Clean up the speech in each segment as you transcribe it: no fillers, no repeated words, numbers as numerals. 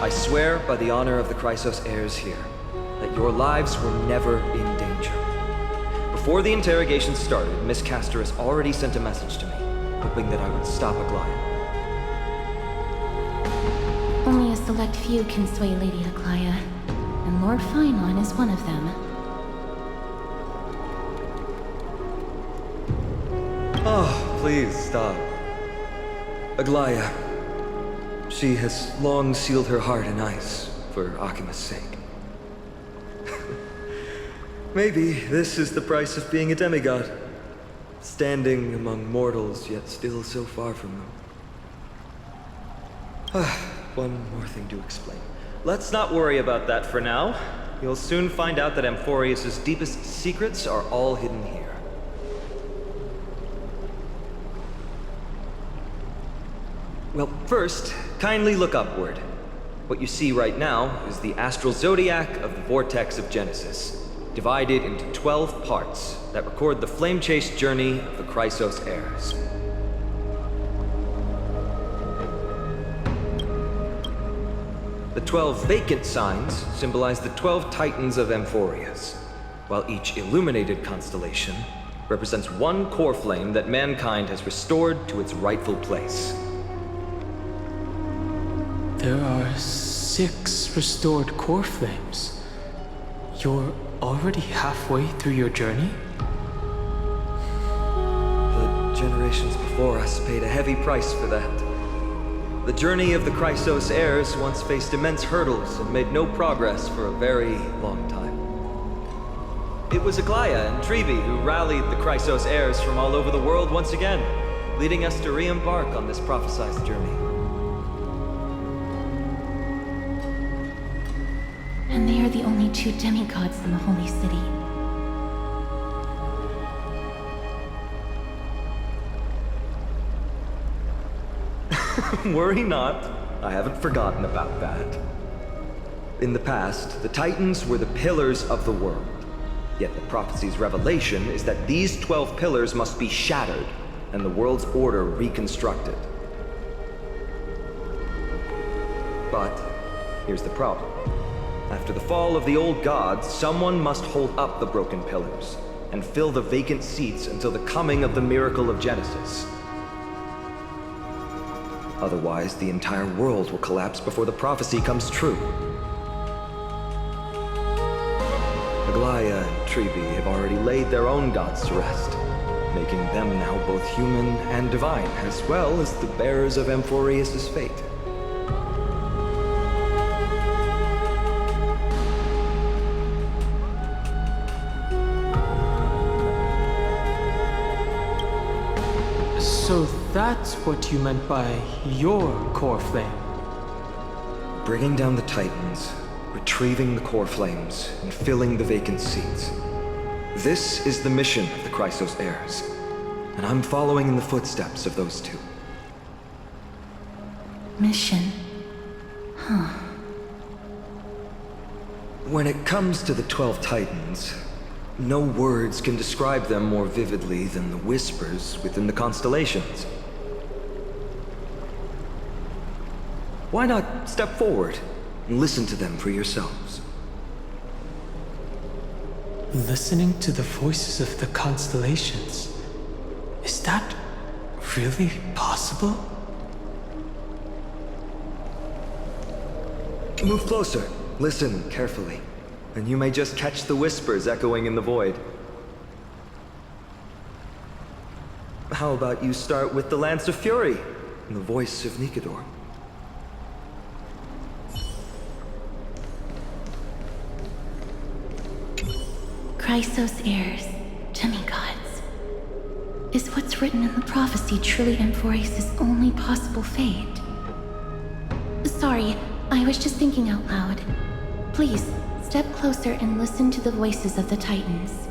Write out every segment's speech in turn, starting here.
I swear by the honor of the Chrysos heirs here, that your lives were never in danger. Before the interrogation started, Miss Castorus already sent a message to me, hoping that I would stop Aglaya. Only a select few can sway Lady Aglaya, and Lord Feinon is one of them. Oh, please stop. Aglaya. She has long sealed her heart in ice for Akima's sake. Maybe this is the price of being a demigod. Standing among mortals, yet still so far from them. One more thing to explain. Let's not worry about that for now. You'll soon find out that Amphoreus' deepest secrets are all hidden here. Well, first, kindly look upward. What you see right now is the astral zodiac of the Vortex of Genesis, divided into 12 parts that record the flame-chased journey of the Chrysos heirs. The 12 vacant signs symbolize the 12 titans of Amphoreus, while each illuminated constellation represents one core flame that mankind has restored to its rightful place. There are 6 restored core flames. You're already halfway through your journey? The generations before us paid a heavy price for that. The journey of the Chrysos heirs once faced immense hurdles and made no progress for a very long time. It was Aglaya and Trebi who rallied the Chrysos heirs from all over the world once again, leading us to re-embark on this prophesized journey. And they are the only 2 demigods in the Holy City. Worry not. I haven't forgotten about that. In the past, the Titans were the pillars of the world. Yet the prophecy's revelation is that these 12 pillars must be shattered, and the world's order reconstructed. But here's the problem. After the fall of the old gods, someone must hold up the broken pillars and fill the vacant seats until the coming of the miracle of Genesis. Otherwise, the entire world will collapse before the prophecy comes true. Aglaya and Trebi have already laid their own gods to rest, making them now both human and divine, as well as the bearers of Amphoreus' fate. So that's what you meant by your core flame. Bringing down the Titans, retrieving the core flames, and filling the vacant seats. This is the mission of the Chrysos heirs, and I'm following in the footsteps of those 2. Mission. Huh. When it comes to the 12 Titans, no words can describe them more vividly than the whispers within the constellations. Why not step forward and listen to them for yourselves? Listening to the voices of the constellations. Is that really possible? Move closer. Listen carefully, and you may just catch the whispers echoing in the void. How about you start with the Lance of Fury and the voice of Nikador? Chrysos heirs, demigods. Is what's written in the prophecy truly Amphoreus' only possible fate? Sorry, I was just thinking out loud. Please, step closer and listen to the voices of the Titans.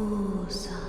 Yakuza.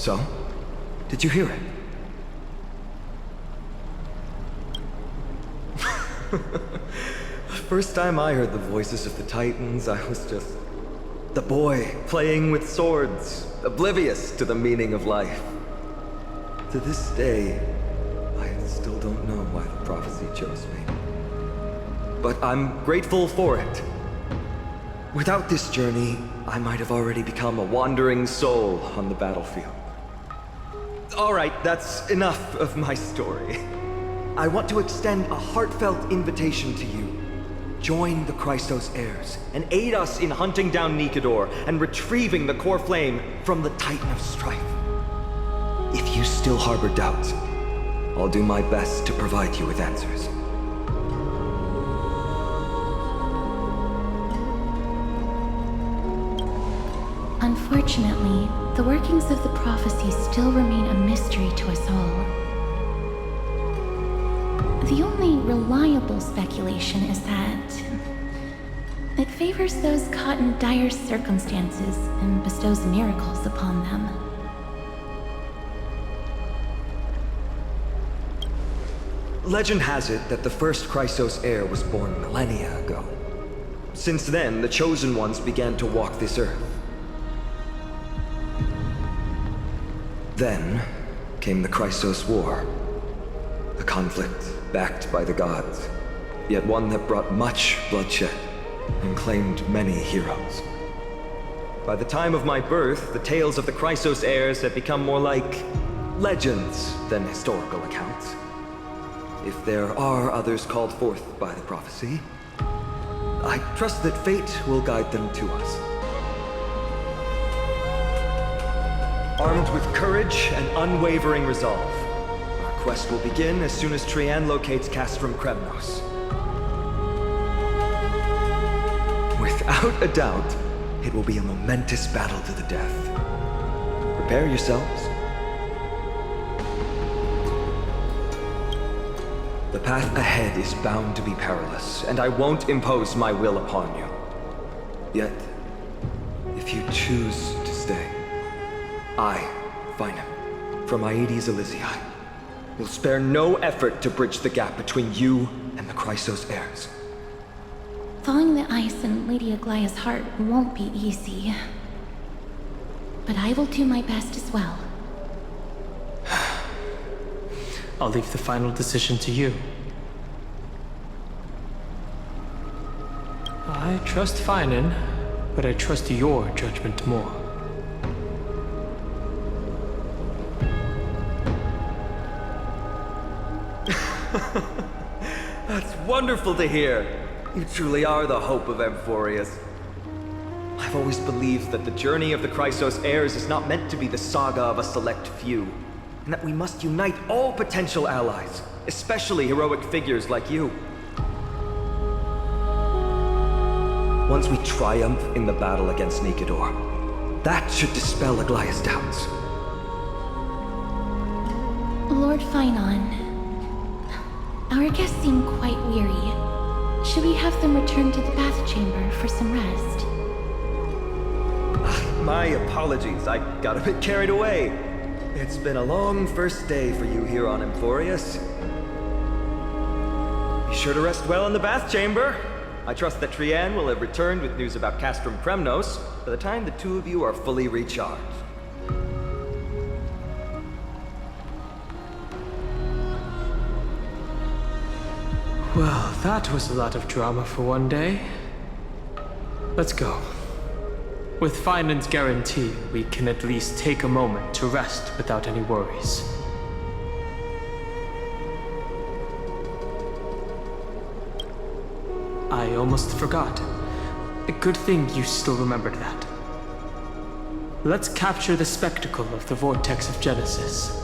So? Did you hear it? First time I heard the voices of the Titans, I was just the boy playing with swords, oblivious to the meaning of life. To this day, I still don't know why the prophecy chose me. But I'm grateful for it. Without this journey, I might have already become a wandering soul on the battlefield. All right, that's enough of my story. I want to extend a heartfelt invitation to you. Join the Christos heirs and aid us in hunting down Nikador and retrieving the core flame from the Titan of Strife. If you still harbor doubts, I'll do my best to provide you with answers. Unfortunately, the workings of the prophecy still remain a mystery to us all. The only reliable speculation is that it favors those caught in dire circumstances and bestows miracles upon them. Legend has it that the first Christos heir was born millennia ago. Since then, the Chosen Ones began to walk this earth. Then came the Christos War. A conflict backed by the gods, yet one that brought much bloodshed and claimed many heroes. By the time of my birth, the tales of the Christos heirs had become more like legends than historical accounts. If there are others called forth by the prophecy, I trust that fate will guide them to us. Armed with courage and unwavering resolve, our quest will begin as soon as Trian locates Castrum Kremnos. Without a doubt, it will be a momentous battle to the death. Prepare yourselves. The path ahead is bound to be perilous, and I won't impose my will upon you. Yet, if you choose to stay, I, Finan, from Aedes Elysiae, will spare no effort to bridge the gap between you and the Chrysos heirs. Thawing the ice in Lady Aglaya's heart won't be easy. But I will do my best as well. I'll leave the final decision to you. I trust Finan, but I trust your judgment more. That's wonderful to hear. You truly are the hope of Amphoreus. I've always believed that the journey of the Chrysos heirs is not meant to be the saga of a select few, and that we must unite all potential allies, especially heroic figures like you. Once we triumph in the battle against Nikedor, that should dispel Aglaya's doubts. Lord Finan, our guests seem quite weary. Should we have them return to the bath chamber for some rest? My apologies, I got a bit carried away. It's been a long first day for you here on Amphoreus. Be sure to rest well in the bath chamber. I trust that Trianne will have returned with news about Castrum Kremnos by the time the two of you are fully recharged. Well, that was a lot of drama for one day. Let's go. With Finan's guarantee, we can at least take a moment to rest without any worries. I almost forgot. A good thing you still remembered that. Let's capture the spectacle of the Vortex of Genesis.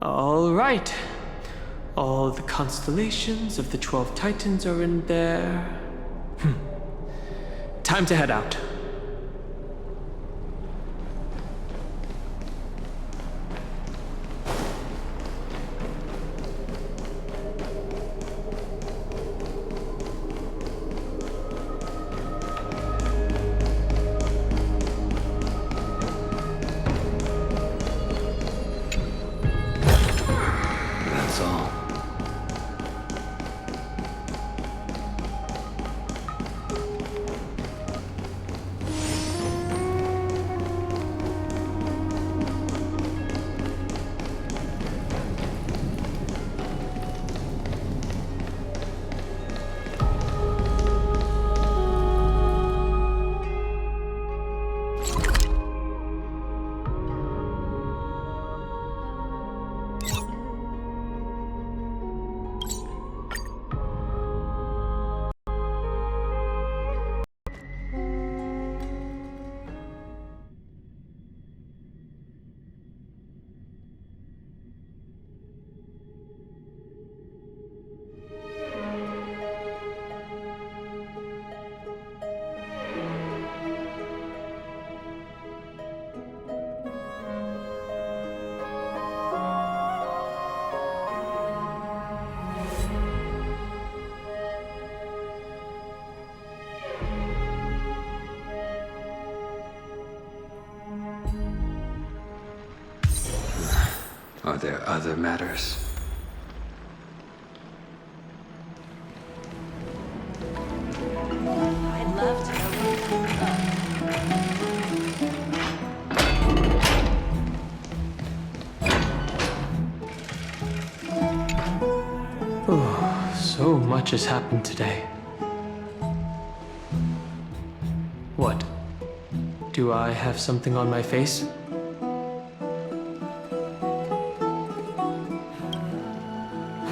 All right. All the constellations of the 12 Titans are in there. Time to head out. That's all. Are there other matters? I'd love to know. much has happened today. What? Do I have something on my face?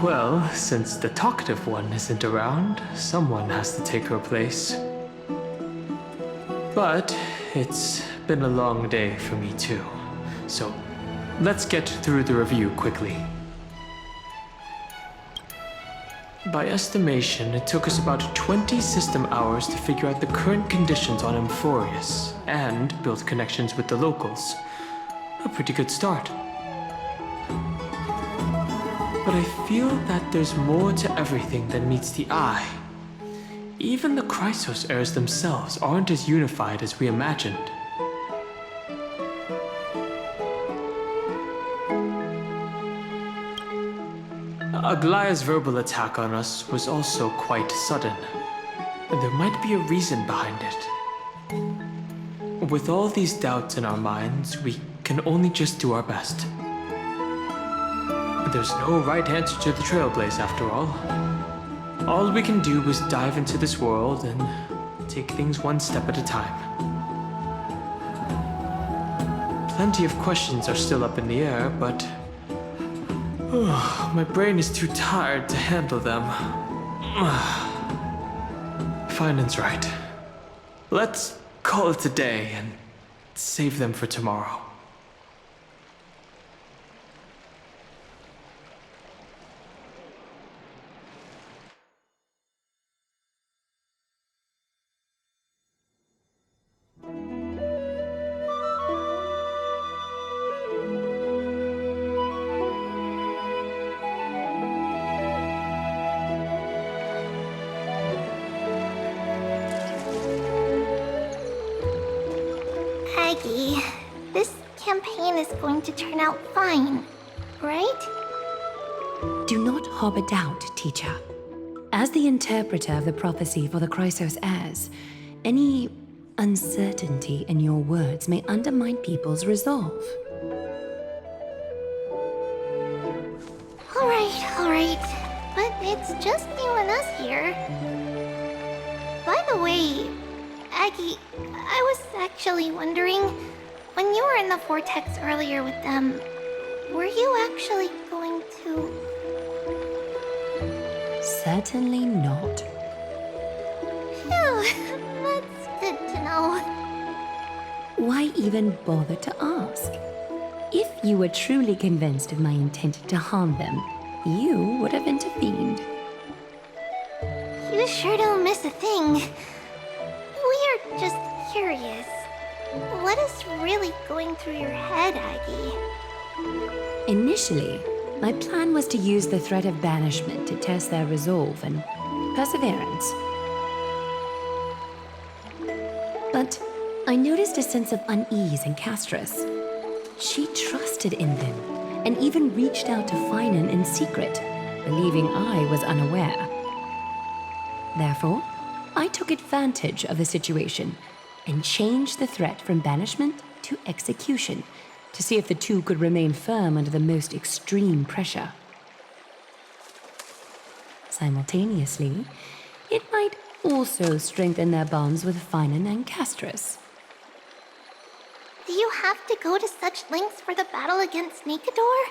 Well, since the talkative one isn't around, someone has to take her place. But it's been a long day for me too, so let's get through the review quickly. By estimation, it took us about 20 system hours to figure out the current conditions on Amphoreus and build connections with the locals. A pretty good start. But I feel that there's more to everything than meets the eye. Even the Chrysos heirs themselves aren't as unified as we imagined. Aglaya's verbal attack on us was also quite sudden, and there might be a reason behind it. With all these doubts in our minds, we can only just do our best. There's no right answer to the Trailblaze after all. All we can do is dive into this world and take things one step at a time. Plenty of questions are still up in the air, but my brain is too tired to handle them. Finance right. Let's call it a day and save them for tomorrow. Aggie, this campaign is going to turn out fine, right? Do not harbor doubt, teacher. As the interpreter of the prophecy for the Chrysos heirs, any uncertainty in your words may undermine people's resolve. Alright. But it's just you and us here. By the way, Aggie, I was actually wondering, when you were in the vortex earlier with them, were you actually going to... Certainly not. Phew, that's good to know. Why even bother to ask? If you were truly convinced of my intent to harm them, you would have intervened. You sure don't miss a thing. We're just curious. What is really going through your head, Aggie? Initially, my plan was to use the threat of banishment to test their resolve and perseverance. But I noticed a sense of unease in Castris. She trusted in them and even reached out to Finan in secret, believing I was unaware. Therefore, I took advantage of the situation and changed the threat from banishment to execution to see if the two could remain firm under the most extreme pressure. Simultaneously, it might also strengthen their bonds with Finan and Castris. Do you have to go to such lengths for the battle against Nikador?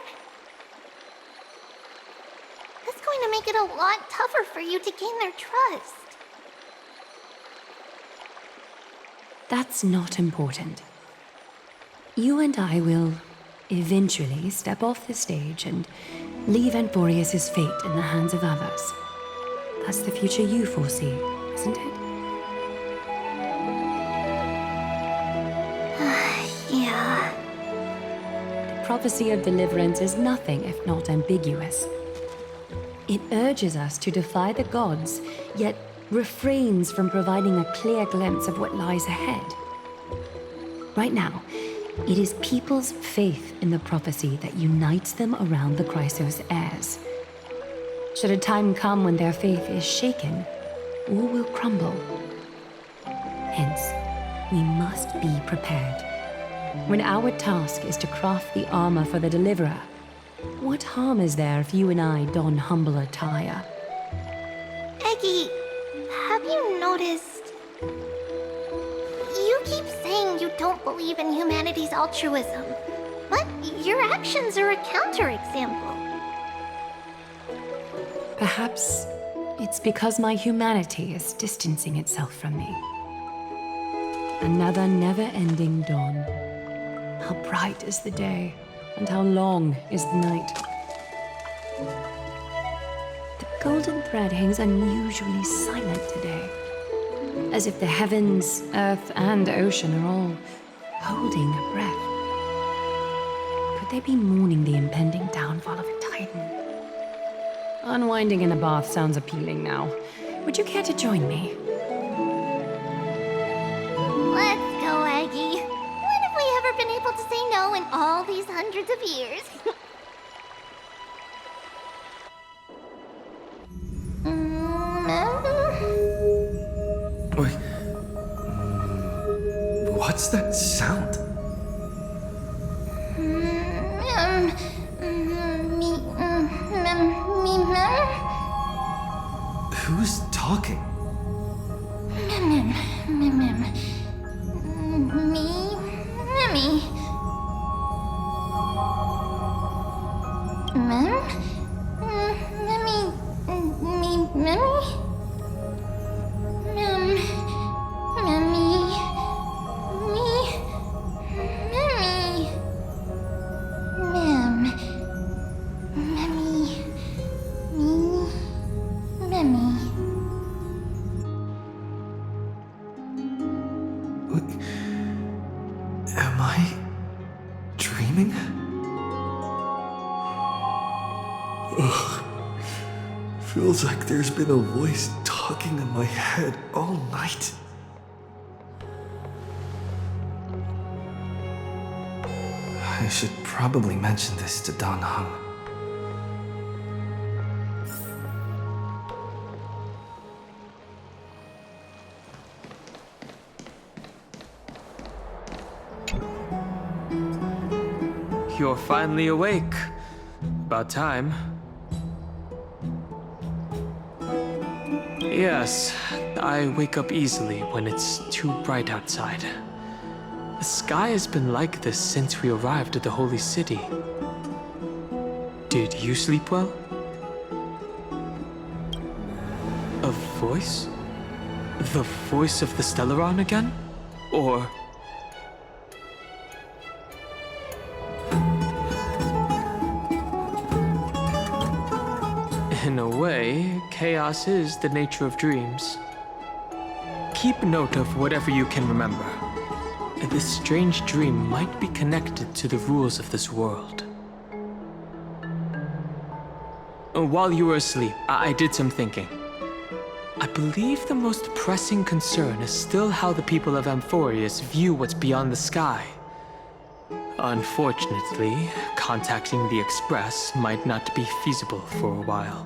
That's going to make it a lot tougher for you to gain their trust. That's not important. You and I will eventually step off the stage and leave Amphoreus' fate in the hands of others. That's the future you foresee, isn't it? Yeah. The prophecy of deliverance is nothing if not ambiguous. It urges us to defy the gods, yet refrains from providing a clear glimpse of what lies ahead. Right now, it is people's faith in the prophecy that unites them around the Chrysos heirs. Should a time come when their faith is shaken, all will crumble. Hence, we must be prepared. When our task is to craft the armor for the deliverer, what harm is there if you and I don humble attire? Aggie, have you noticed? You keep saying you don't believe in humanity's altruism, but your actions are a counterexample. Perhaps it's because my humanity is distancing itself from me. Another never-ending dawn. How bright is the day, and how long is the night. The golden thread hangs unusually silent today, as if the heavens, earth, and ocean are all holding a breath. Could they be mourning the impending downfall of a titan? Unwinding in a bath sounds appealing now. Would you care to join me? Let's go, Aggie. When have we ever been able to say no in all these hundreds of years? Wait. What's that sound? Who's talking? Am I dreaming? Ugh. Feels like there's been a voice talking in my head all night. I should probably mention this to Dan Heng. You're finally awake. About time. Yes, I wake up easily when it's too bright outside. The sky has been like this since we arrived at the Holy City. Did you sleep well? A voice? The voice of the Stellaron again? Or... In a way, chaos is the nature of dreams. Keep note of whatever you can remember. This strange dream might be connected to the rules of this world. While you were asleep, I did some thinking. I believe the most pressing concern is still how the people of Amphoreus view what's beyond the sky. Unfortunately, contacting the Express might not be feasible for a while.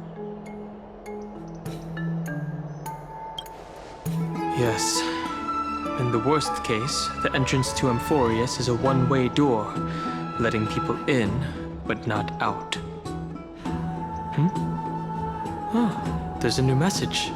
Yes. In the worst case, the entrance to Amphoreus is a one-way door, letting people in, but not out. Oh, there's a new message.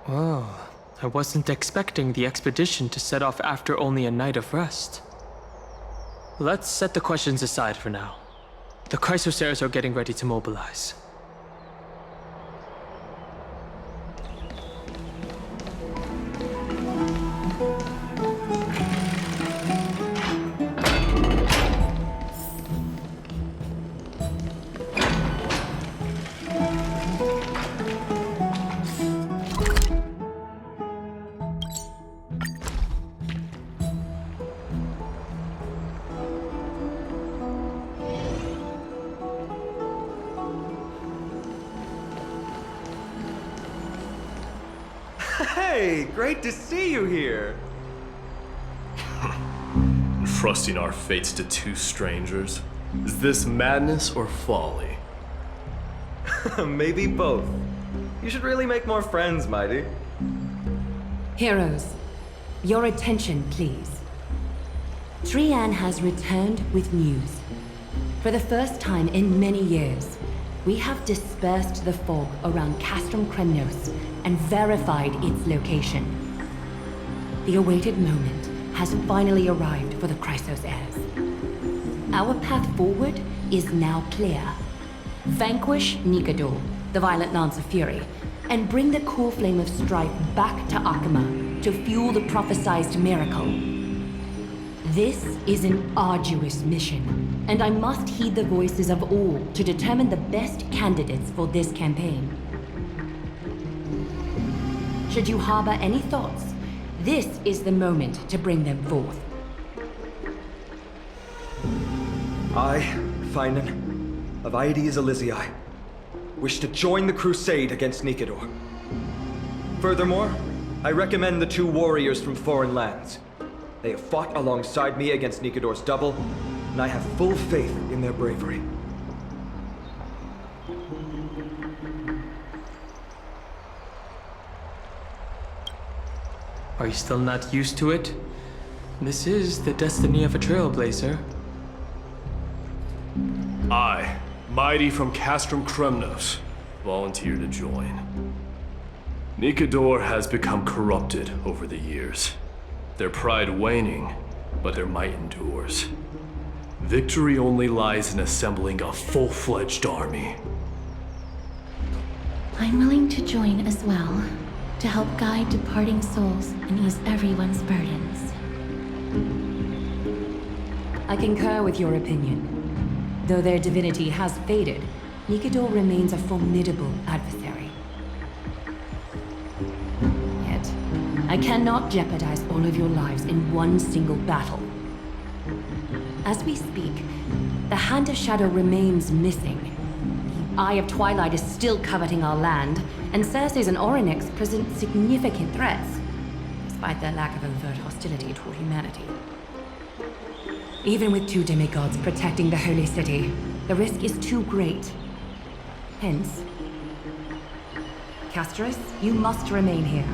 Whoa, I wasn't expecting the expedition to set off after only a night of rest. Let's set the questions aside for now. The Chrysosaurs are getting ready to mobilize. Hey, great to see you here. Entrusting our fates to two strangers? Is this madness or folly? Maybe both. You should really make more friends, Mighty. Heroes, your attention, please. Trian has returned with news. For the first time in many years, we have dispersed the fog around Castrum Kremnos and verified its location. The awaited moment has finally arrived for the Chrysos heirs. Our path forward is now clear. Vanquish Nikador, the Violent Lance of Fury, and bring the core flame of strife back to Akama to fuel the prophesized miracle. This is an arduous mission, and I must heed the voices of all to determine the best candidates for this campaign. Should you harbor any thoughts, this is the moment to bring them forth. I, Finan, of Aedes Elysiae, wish to join the crusade against Nikador. Furthermore, I recommend the two warriors from foreign lands. They have fought alongside me against Nikador's double, and I have full faith in their bravery. Are you still not used to it? This is the destiny of a trailblazer. I, Mighty from Castrum Kremnos, volunteer to join. Nikador has become corrupted over the years. Their pride waning, but their might endures. Victory only lies in assembling a full-fledged army. I'm willing to join as well, to help guide departing souls and ease everyone's burdens. I concur with your opinion. Though their divinity has faded, Nikador remains a formidable adversary. Yet, I cannot jeopardize all of your lives in one single battle. As we speak, the Hand of Shadow remains missing. The Eye of Twilight is still coveting our land, and Circes and Orynyx present significant threats, despite their lack of overt hostility toward humanity. Even with two demigods protecting the Holy City, the risk is too great. Hence, Castris, you must remain here.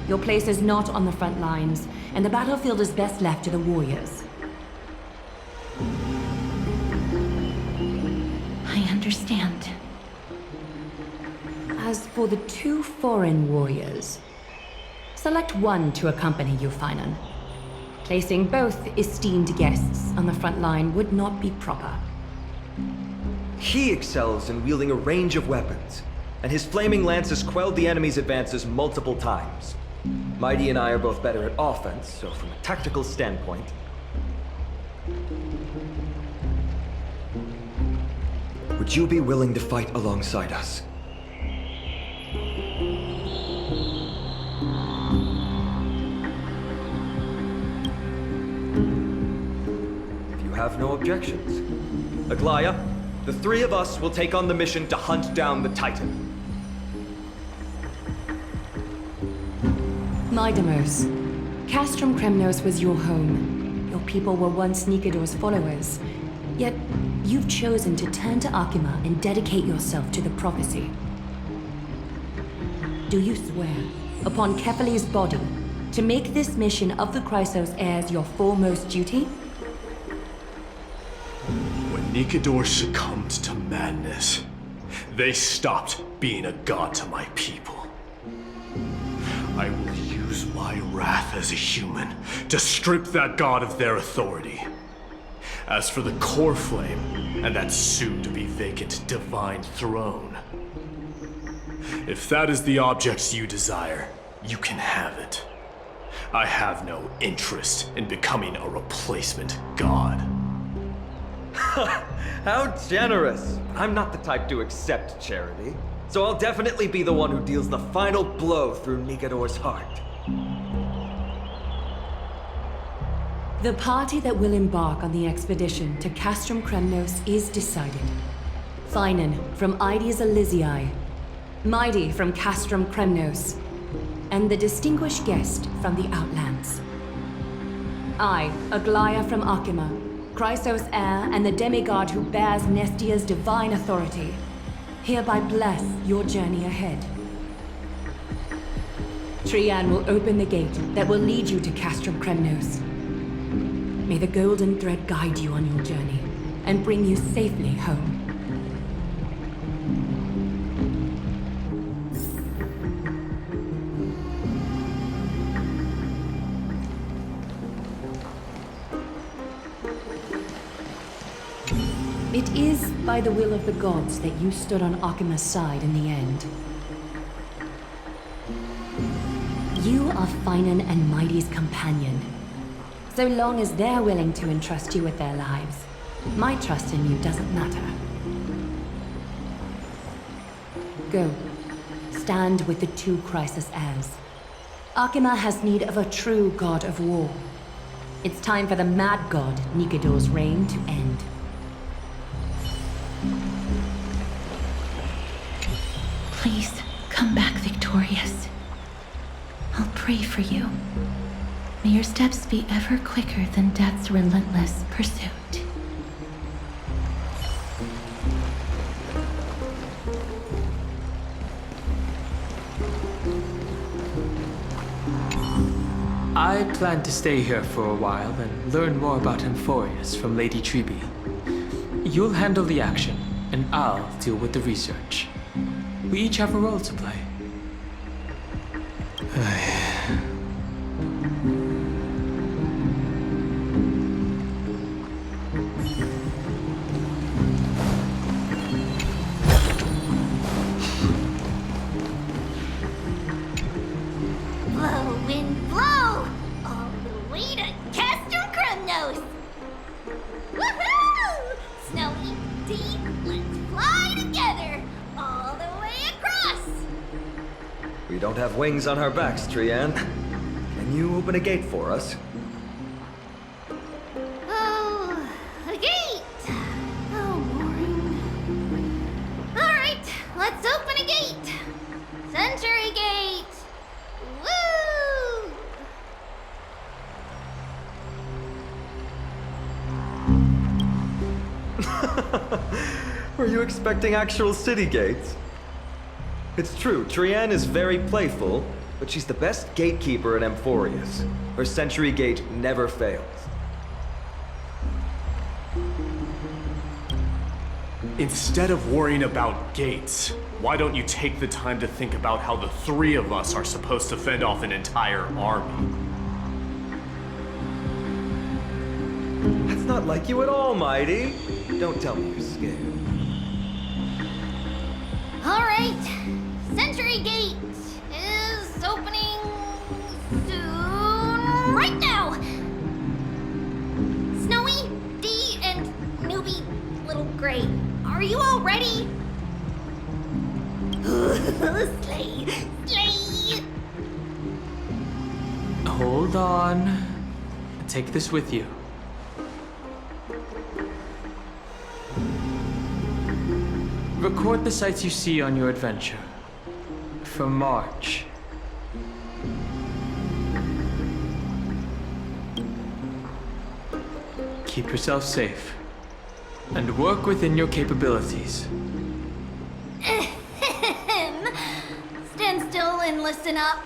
Your place is not on the front lines, and the battlefield is best left to the warriors. I understand. As for the two foreign warriors, select one to accompany you, Finan. Placing both esteemed guests on the front line would not be proper. He excels in wielding a range of weapons, and his flaming lance has quelled the enemy's advances multiple times. Mighty and I are both better at offense, so from a tactical standpoint... Would you be willing to fight alongside us? If you have no objections. Aglaya, the three of us will take on the mission to hunt down the Titan. Mydamos, Castrum Kremnos was your home. Your people were once Nikador's followers. Yet, you've chosen to turn to Akima and dedicate yourself to the prophecy. Do you swear, upon Kefali's body, to make this mission of the Chrysos heirs your foremost duty? When Nikador succumbed to madness, they stopped being a god to my people. I will use my wrath as a human to strip that god of their authority. As for the core flame and that soon-to-be vacant divine throne, if that is the object you desire, you can have it. I have no interest in becoming a replacement god. How generous! I'm not the type to accept charity, so I'll definitely be the one who deals the final blow through Nikador's heart. The party that will embark on the expedition to Castrum Kremnos is decided. Finan from Aedes Elysiae, Mighty from Castrum Kremnos, and the distinguished guest from the Outlands. I, Aglaia from Akima, Chrysos heir and the demigod who bears Nestia's divine authority, hereby bless your journey ahead. Trian will open the gate that will lead you to Castrum Kremnos. May the golden thread guide you on your journey and bring you safely home. It is by the will of the gods that you stood on Akima's side in the end. You are Finan and Mighty's companion. So long as they're willing to entrust you with their lives, my trust in you doesn't matter. Go. Stand with the two Chrysos heirs. Akima has need of a true god of war. It's time for the mad god Nikador's reign to end. Please, come back victorious. I'll pray for you. May your steps be ever quicker than death's relentless pursuit. I plan to stay here for a while and learn more about Amphoreus from Lady Tribi. You'll handle the action, and I'll deal with the research. We each have a role to play. Blow, wind, blow! All the way to Castrum Kremnos! Woohoo! Snowy, deep, let's fly together! All the way across! We don't have wings on our backs, Trian. Can you open a gate for us? Oh, a gate! Oh, boring. Alright, let's open a gate! Century Gate! Woo! Were you expecting actual city gates? It's true, Trian is very playful, but she's the best gatekeeper in Amphoreus. Her Century Gate never fails. Instead of worrying about gates, why don't you take the time to think about how the three of us are supposed to fend off an entire army? That's not like you at all, Mighty. Don't tell me you're scared. Alright, Century Gate is opening soon. Right now! Snowy, Dee, and newbie Little Gray, are you all ready? Slay! Slay! Hold on. Take this with you. Record the sights you see on your adventure. For March. Keep yourself safe. And work within your capabilities. Stand still and listen up.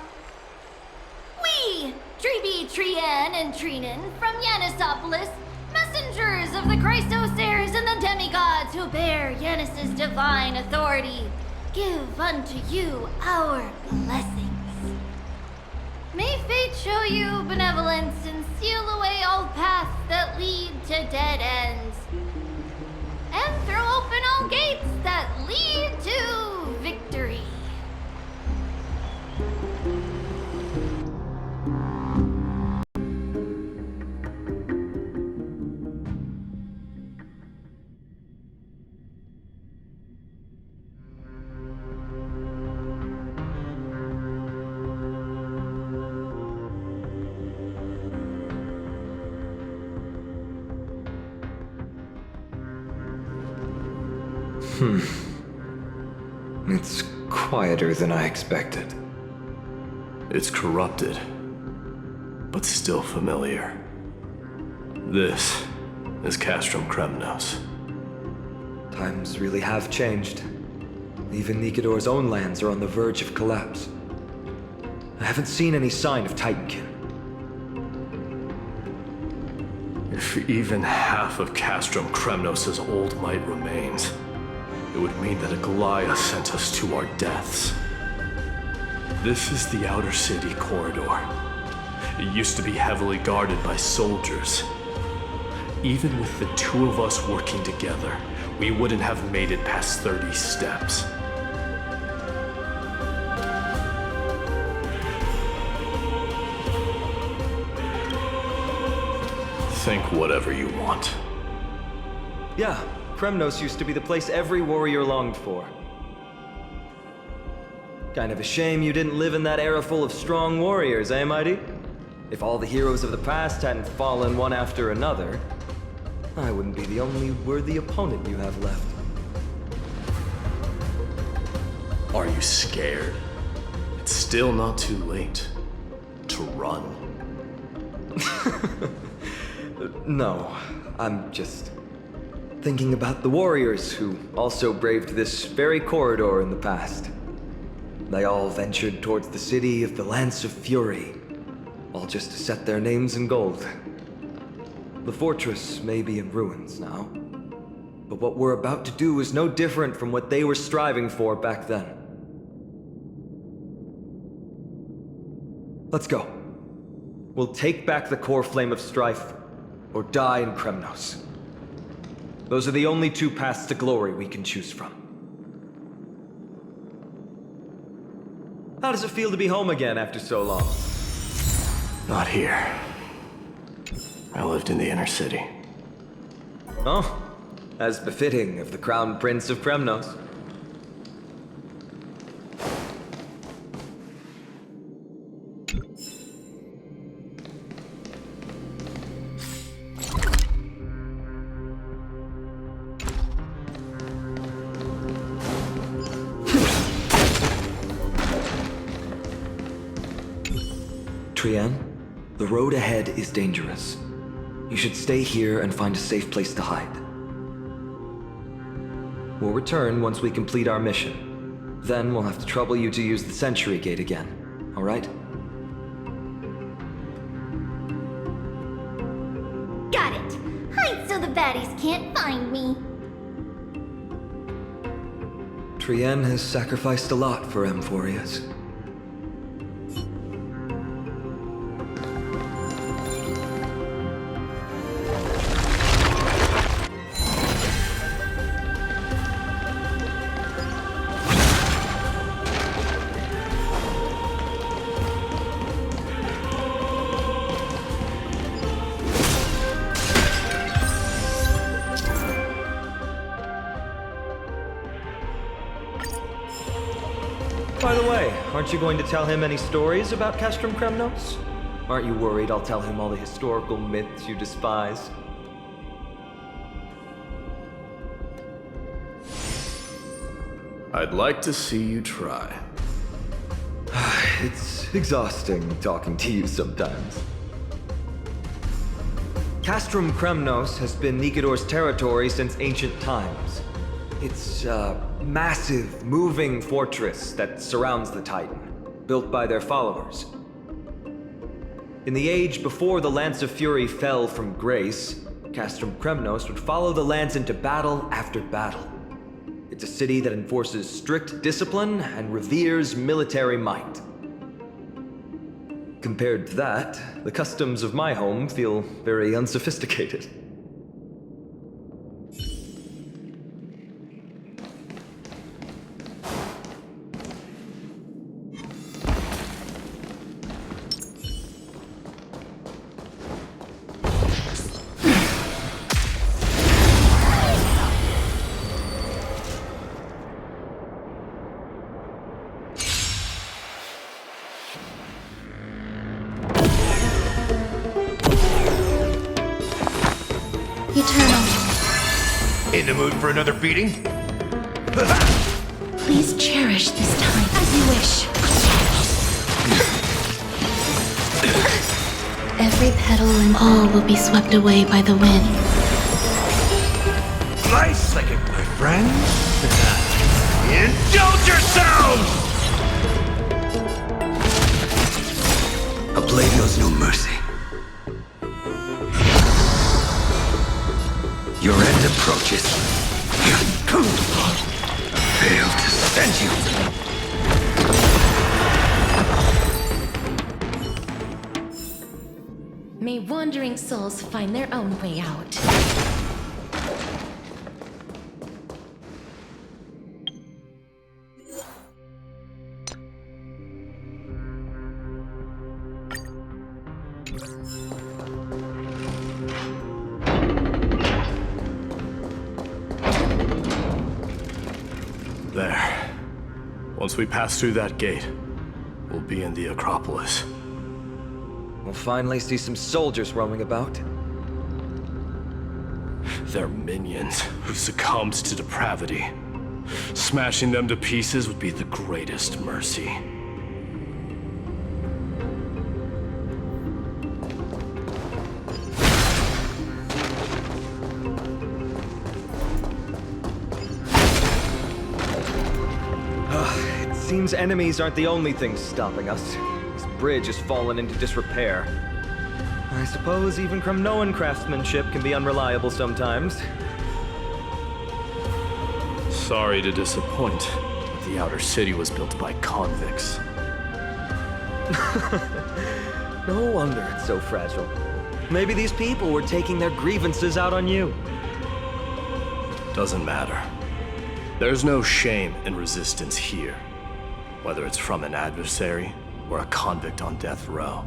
We, Tribi, Trian, and Trinan from Yanisopolis, messengers of the Chrysos heirs and the demigods who bear Yanis's divine authority, give unto you our blessings. May fate show you benevolence and seal away all paths that lead to dead ends, and throw open all gates that lead to victory. It's quieter than I expected. It's corrupted, but still familiar. This is Castrum Kremnos. Times really have changed. Even Nikodor's own lands are on the verge of collapse. I haven't seen any sign of Titankin. If even half of Castrum Kremnos' old might remains, it would mean that a Goliath sent us to our deaths. This is the outer city corridor. It used to be heavily guarded by soldiers. Even with the two of us working together, we wouldn't have made it past 30 steps. Think whatever you want. Yeah, Kremnos used to be the place every warrior longed for. Kind of a shame you didn't live in that era full of strong warriors, eh, Mighty? If all the heroes of the past hadn't fallen one after another, I wouldn't be the only worthy opponent you have left. Are you scared? It's still not too late to run. No, I'm just thinking about the warriors who also braved this very corridor in the past. They all ventured towards the city of the Lance of Fury, all just to set their names in gold. The fortress may be in ruins now, but what we're about to do is no different from what they were striving for back then. Let's go. We'll take back the core flame of strife, or die in Kremnos. Those are the only two paths to glory we can choose from. How does it feel to be home again after so long? Not here. I lived in the inner city. Oh, as befitting of the Crown Prince of Kremnos. Trienne, the road ahead is dangerous. You should stay here and find a safe place to hide. We'll return once we complete our mission. Then we'll have to trouble you to use the Sentry Gate again, all right? Got it! Hide so the baddies can't find me! Trienne has sacrificed a lot for Amphoreus. By the way, aren't you going to tell him any stories about Castrum Kremnos? Aren't you worried I'll tell him all the historical myths you despise? I'd like to see you try. It's exhausting talking to you sometimes. Castrum Kremnos has been Nikodor's territory since ancient times. It's a massive, moving fortress that surrounds the Titan, built by their followers. In the age before the Lance of Fury fell from grace, Castrum Kremnos would follow the Lance into battle after battle. It's a city that enforces strict discipline and reveres military might. Compared to that, the customs of my home feel very unsophisticated. In the mood for another beating? Please cherish this time as you wish. Every petal and all will be swept away by the wind. Nice second, my friend. Indulge yourselves! A blade knows no mercy. Your end approaches. Fail to send you. May wandering souls find their own way out. There. Once we pass through that gate, we'll be in the Acropolis. We'll finally see some soldiers roaming about. They're minions who succumbed to depravity. Smashing them to pieces would be the greatest mercy. It seems enemies aren't the only things stopping us. This bridge has fallen into disrepair. I suppose even Kremnoan craftsmanship can be unreliable sometimes. Sorry to disappoint, but the outer city was built by convicts. No wonder it's so fragile. Maybe these people were taking their grievances out on you. Doesn't matter. There's no shame in resistance here, whether it's from an adversary or a convict on death row.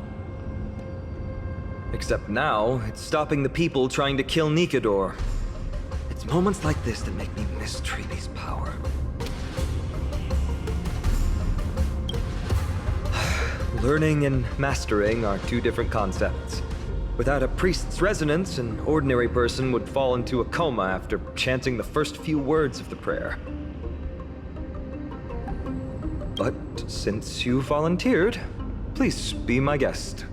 Except now, it's stopping the people trying to kill Nikador. It's moments like this that make me miss Treaty's power. Learning and mastering are two different concepts. Without a priest's resonance, an ordinary person would fall into a coma after chanting the first few words of the prayer. But since you volunteered, please be my guest.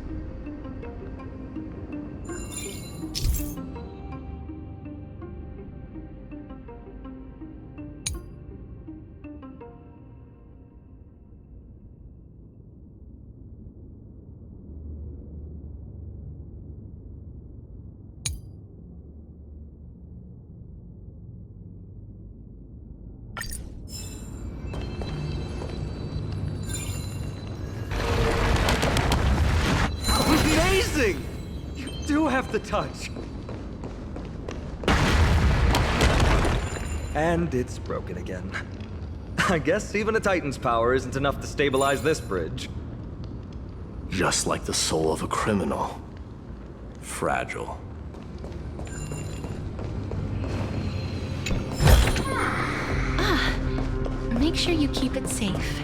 Amazing! You do have the touch. And it's broken again. I guess even a Titan's power isn't enough to stabilize this bridge. Just like the soul of a criminal. Fragile. Make sure you keep it safe.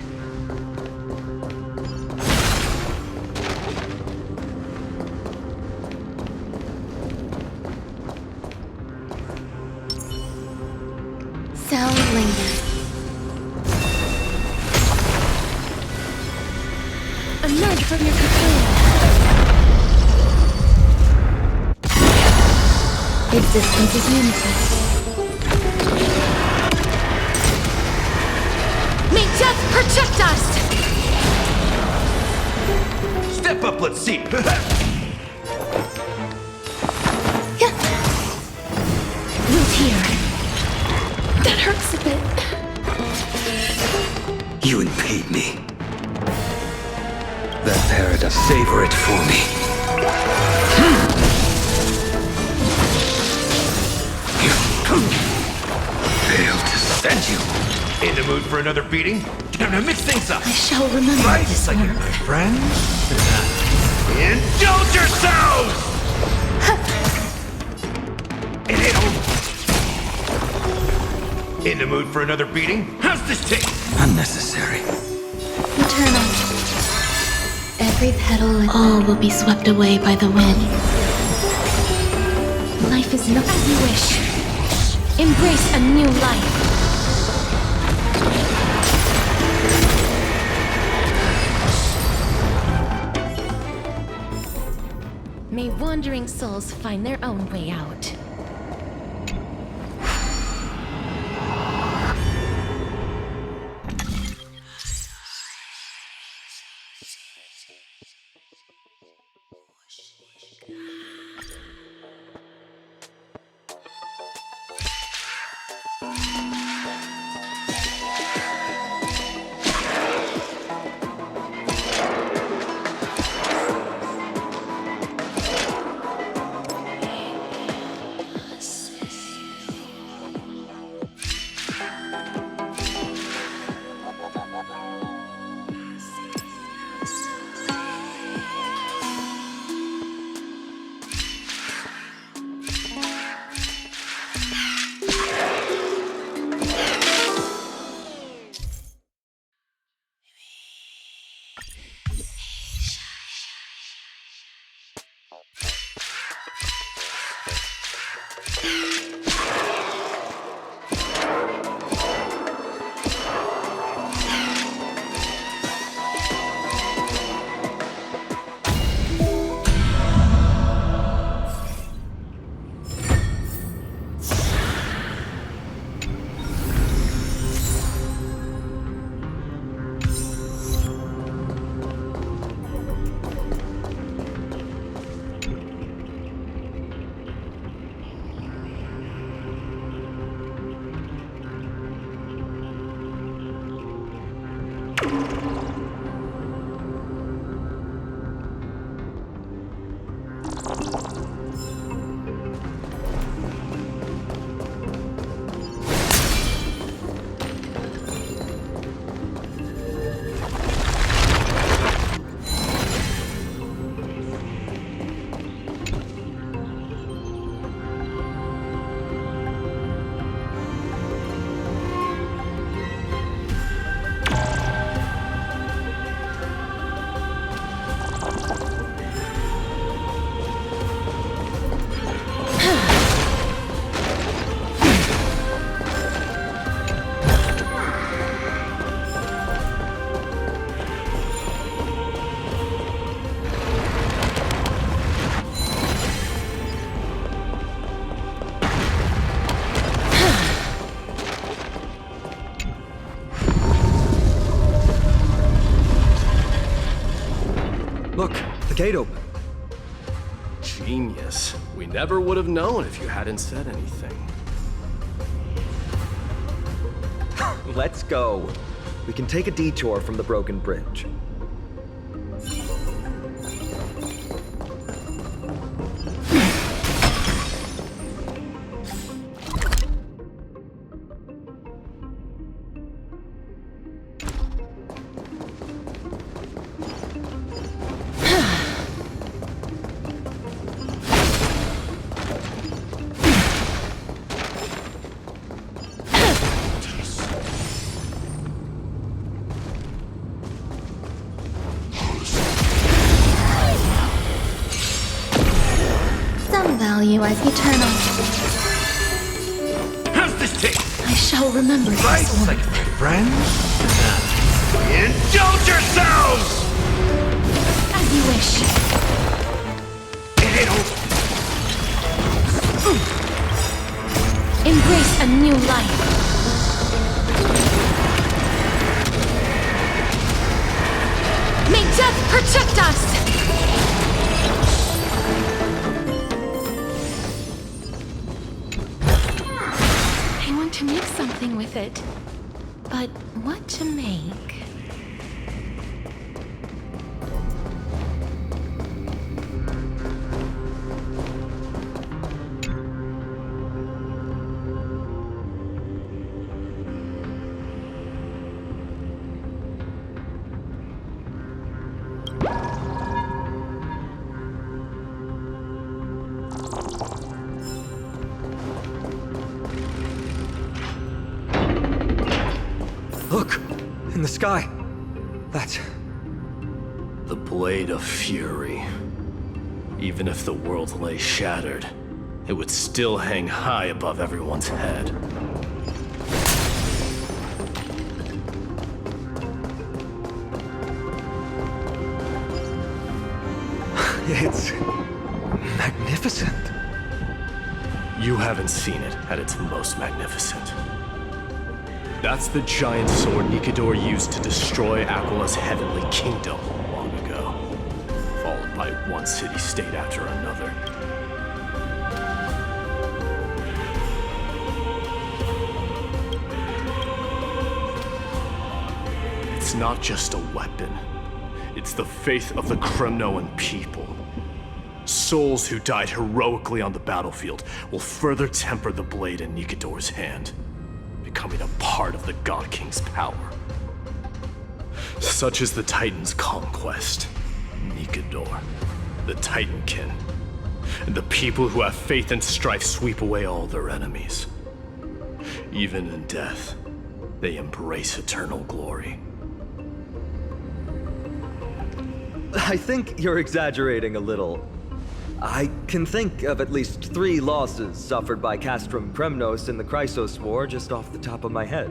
Sound lingers. Emerge from your cocoon. Existence is manifest. May death protect us! Step up, let's see. Root here. That hurts a bit. You impede me. That paradox, savor it for me. Fail to send you. In the mood for another beating? Time to mix things up. I shall remember Nice this second, one. my friend. Indulge yourselves! It ain't over. In the mood for another beating? How's this taste? Unnecessary. Eternal. Every petal and all will be swept away by the wind. Life is not as you wish. Embrace a new life. wandering souls find their own way out. Look, the gate open. Genius. We never would have known if you hadn't said anything. Let's go. We can take a detour from the broken bridge. Value as eternal. How's this taste? I shall remember Right, this one. like my friends? Indulge yourselves! As you wish. It ain't over. Embrace a new life. May death protect us! To make something with it. But what to make? Look! In the sky! That's... The Blade of Fury. Even if the world lay shattered, it would still hang high above everyone's head. magnificent. You haven't seen it at its most magnificent. That's the giant sword Nikador used to destroy Aquila's heavenly kingdom long ago, followed by one city-state after another. It's not just a weapon. It's the faith of the Kremnoan people. Souls who died heroically on the battlefield will further temper the blade in Nikador's hand, becoming a part of the God King's power. Such is the Titan's conquest. Nikador, the Titankin, and the people who have faith and strife sweep away all their enemies. Even in death, they embrace eternal glory. I think you're exaggerating a little. I can think of at least 3 losses suffered by Castrum Kremnos in the Chrysos War just off the top of my head.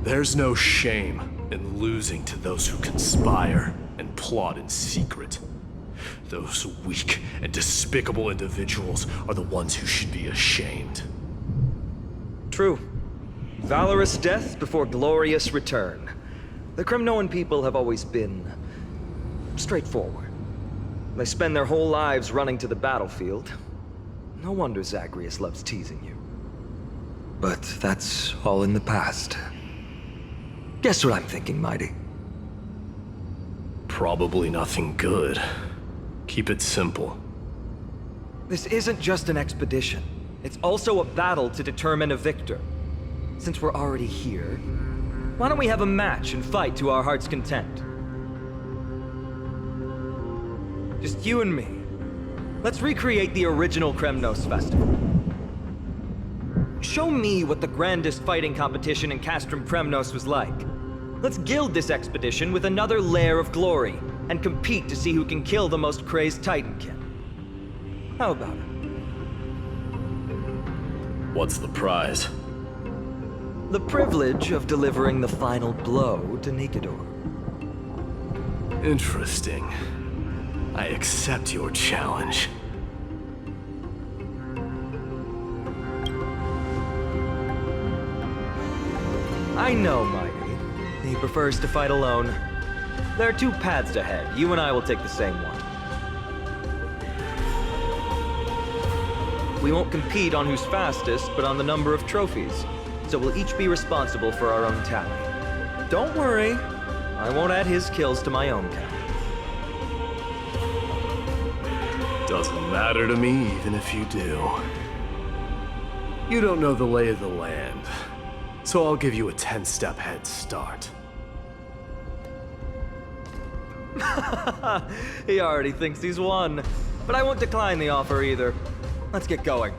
There's no shame in losing to those who conspire and plot in secret. Those weak and despicable individuals are the ones who should be ashamed. True. Valorous death before glorious return. The Kremnoan people have always been straightforward. They spend their whole lives running to the battlefield. No wonder Zagreus loves teasing you. But that's all in the past. Guess what I'm thinking, Mighty? Probably nothing good. Keep it simple. This isn't just an expedition. It's also a battle to determine a victor. Since we're already here, why don't we have a match and fight to our heart's content? Just you and me. Let's recreate the original Kremnos festival. Show me what the grandest fighting competition in Castrum Kremnos was like. Let's gild this expedition with another layer of glory, and compete to see who can kill the most crazed Titankin. How about it? What's the prize? The privilege of delivering the final blow to Nikador. Interesting. I accept your challenge. I know, Mighty. He prefers to fight alone. There are 2 paths ahead. You and I will take the same one. We won't compete on who's fastest, but on the number of trophies. So we'll each be responsible for our own tally. Don't worry, I won't add his kills to my own count. Doesn't matter to me, even if you do. You don't know the lay of the land, so I'll give you a 10-step head start. He already thinks he's won. But I won't decline the offer either. Let's get going.